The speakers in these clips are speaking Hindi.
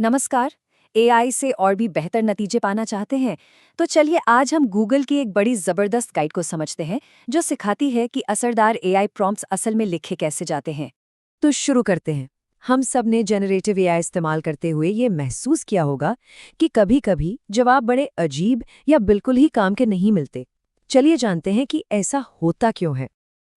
नमस्कार। एआई से और भी बेहतर नतीजे पाना चाहते हैं तो चलिए आज हम गूगल की एक बड़ी जबरदस्त गाइड को समझते हैं जो सिखाती है कि असरदार एआई प्रॉम्प्ट्स असल में लिखे कैसे जाते हैं। तो शुरू करते हैं। हम सब ने जनरेटिव एआई इस्तेमाल करते हुए ये महसूस किया होगा कि कभी-कभी जवाब बड़े अजीब या बिल्कुल ही काम के नहीं मिलते। चलिए जानते हैं कि ऐसा होता क्यों है।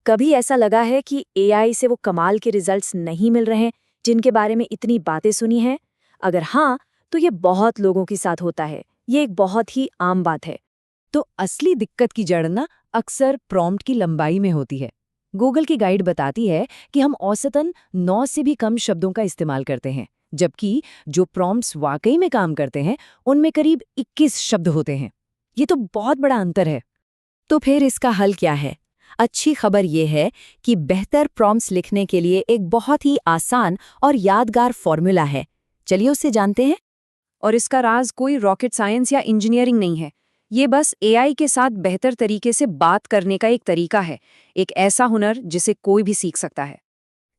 कभी ऐसा लगा है कि एआई से वो कमाल के रिजल्ट्स नहीं मिल रहे हैं जिनके बारे में इतनी बातें सुनी हैं? अगर हाँ, तो ये बहुत लोगों के साथ होता है। ये एक बहुत ही आम बात है। तो असली दिक्कत की जड़ ना अक्सर प्रॉम्प्ट की लंबाई में होती है। गूगल की गाइड बताती है कि हम औसतन 9 से भी कम शब्दों का इस्तेमाल करते हैं, जबकि जो प्रॉम्प्ट्स वाकई में काम करते हैं उनमें करीब 21 शब्द होते हैं। ये तो बहुत बड़ा अंतर है। तो फिर इसका हल क्या है? अच्छी खबर ये है कि बेहतर प्रॉम्प्ट्स लिखने के लिए एक बहुत ही आसान और यादगार फॉर्मूला है। चलिए उसे जानते हैं। और इसका राज कोई रॉकेट साइंस या इंजीनियरिंग नहीं है। ये बस एआई के साथ बेहतर तरीके से बात करने का एक तरीका है, एक ऐसा हुनर जिसे कोई भी सीख सकता है।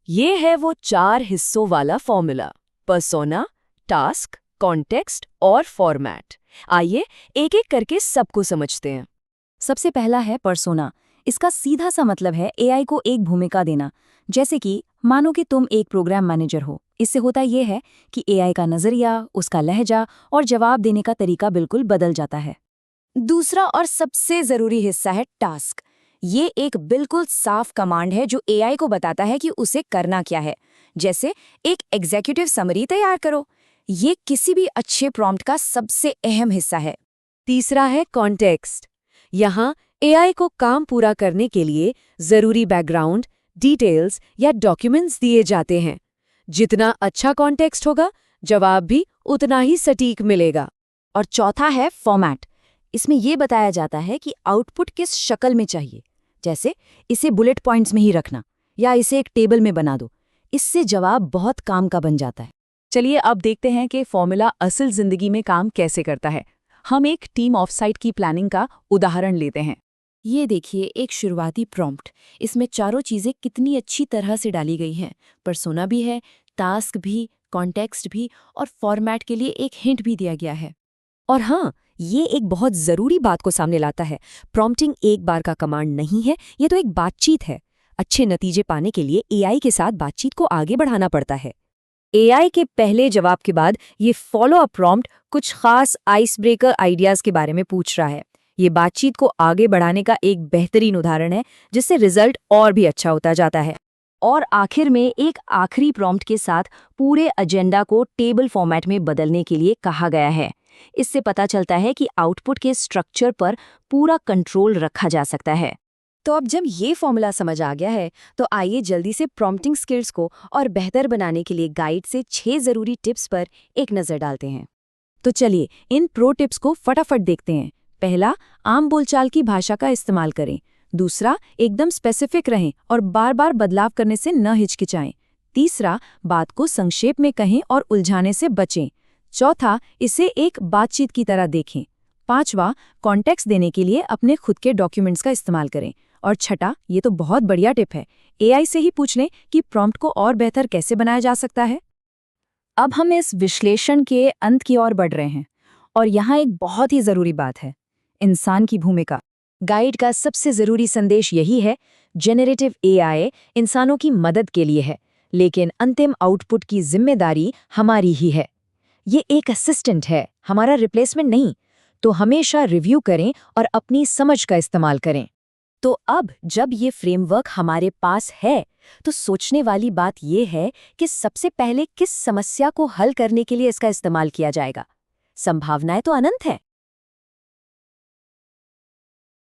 ये है वो 4 हिस्सों वाला फॉर्मूला: पर्सोना, टास्क, कॉन्टेक्स्ट और फॉर्मेट। आइए एक एक करके सबको समझते हैं। सबसे पहला है पर्सोना। इसका सीधा सा मतलब है एआई को एक भूमिका देना। जैसे कि मानो कि तुम एक प्रोग्राम मैनेजर हो। इससे होता यह है कि एआई का नजरिया, उसका लहजा और जवाब देने का तरीका बिल्कुल बदल जाता है। दूसरा और सबसे जरूरी हिस्सा है टास्क। ये एक बिल्कुल साफ कमांड है जो एआई को बताता है कि उसे करना क्या है। जैसे एक एग्जीक्यूटिव समरी तैयार करो। ये किसी भी अच्छे प्रॉम्प्ट का सबसे अहम हिस्सा है। तीसरा है कॉन्टेक्स्ट। यहाँ एआई को काम पूरा करने के लिए जरूरी बैकग्राउंड, डिटेल्स या डॉक्यूमेंट्स दिए जाते हैं। जितना अच्छा कॉन्टेक्स्ट होगा, जवाब भी उतना ही सटीक मिलेगा। और चौथा है फॉर्मेट। इसमें यह बताया जाता है कि आउटपुट किस शक्ल में चाहिए। जैसे इसे बुलेट पॉइंट्स में ही रखना या इसे एक टेबल में बना दो। इससे जवाब बहुत काम का बन जाता है। चलिए अब देखते हैं कि फॉर्मूला असल जिंदगी में काम कैसे करता है। हम एक टीम ऑफसाइट की प्लानिंग का उदाहरण लेते हैं। ये देखिए एक शुरुआती प्रॉम्प्ट। इसमें चारों चीजें कितनी अच्छी तरह से डाली गई हैं। पर्सोना भी है, टास्क भी, कॉन्टेक्स्ट भी और फॉर्मेट के लिए एक हिंट भी दिया गया है। और हाँ, ये एक बहुत जरूरी बात को सामने लाता है। प्रॉम्प्टिंग एक बार का कमांड नहीं है, ये तो एक बातचीत है। अच्छे नतीजे पाने के लिए एआई के साथ बातचीत को आगे बढ़ाना पड़ता है। एआई के पहले जवाब के बाद ये फॉलो अप प्रॉम्प्ट कुछ खास आइस ब्रेकर आइडियाज के बारे में पूछ रहा है। ये बातचीत को आगे बढ़ाने का एक बेहतरीन उदाहरण है, जिससे रिजल्ट और भी अच्छा होता जाता है। और आखिर में एक आखिरी प्रॉम्प्ट के साथ पूरे एजेंडा को टेबल फॉर्मेट में बदलने के लिए कहा गया है। इससे पता चलता है कि आउटपुट के स्ट्रक्चर पर पूरा कंट्रोल रखा जा सकता है। तो अब जब ये फॉर्मूला समझ आ गया है, तो आइए जल्दी से प्रॉम्प्टिंग स्किल्स को और बेहतर बनाने के लिए गाइड से 6 जरूरी टिप्स पर एक नज़र डालते हैं। तो चलिए इन प्रो टिप्स को फटाफट देखते हैं। पहला, आम बोलचाल की भाषा का इस्तेमाल करें। दूसरा, एकदम स्पेसिफिक रहें और बार बार बदलाव करने से न हिचकिचाएं। तीसरा, बात को संक्षेप में कहें और उलझाने से बचें। चौथा, इसे एक बातचीत की तरह देखें। पांचवा, कॉन्टेक्स्ट देने के लिए अपने खुद के डॉक्यूमेंट्स का इस्तेमाल करें। और छठा, ये तो बहुत बढ़िया टिप है, एआई से ही पूछ लें कि प्रॉम्प्ट को और बेहतर कैसे बनाया जा सकता है। अब हम इस विश्लेषण के अंत की ओर बढ़ रहे हैं और यहाँ एक बहुत ही जरूरी बात है, इंसान की भूमिका। गाइड का सबसे जरूरी संदेश यही है, जेनरेटिव एआई इंसानों की मदद के लिए है, लेकिन अंतिम आउटपुट की जिम्मेदारी हमारी ही है। ये एक असिस्टेंट है, हमारा रिप्लेसमेंट नहीं। तो हमेशा रिव्यू करें और अपनी समझ का इस्तेमाल करें। तो अब जब ये फ्रेमवर्क हमारे पास है, तो सोचने वाली बात ये है कि सबसे पहले किस समस्या को हल करने के लिए इसका इस्तेमाल किया जाएगा। संभावनाएं तो अनंत है।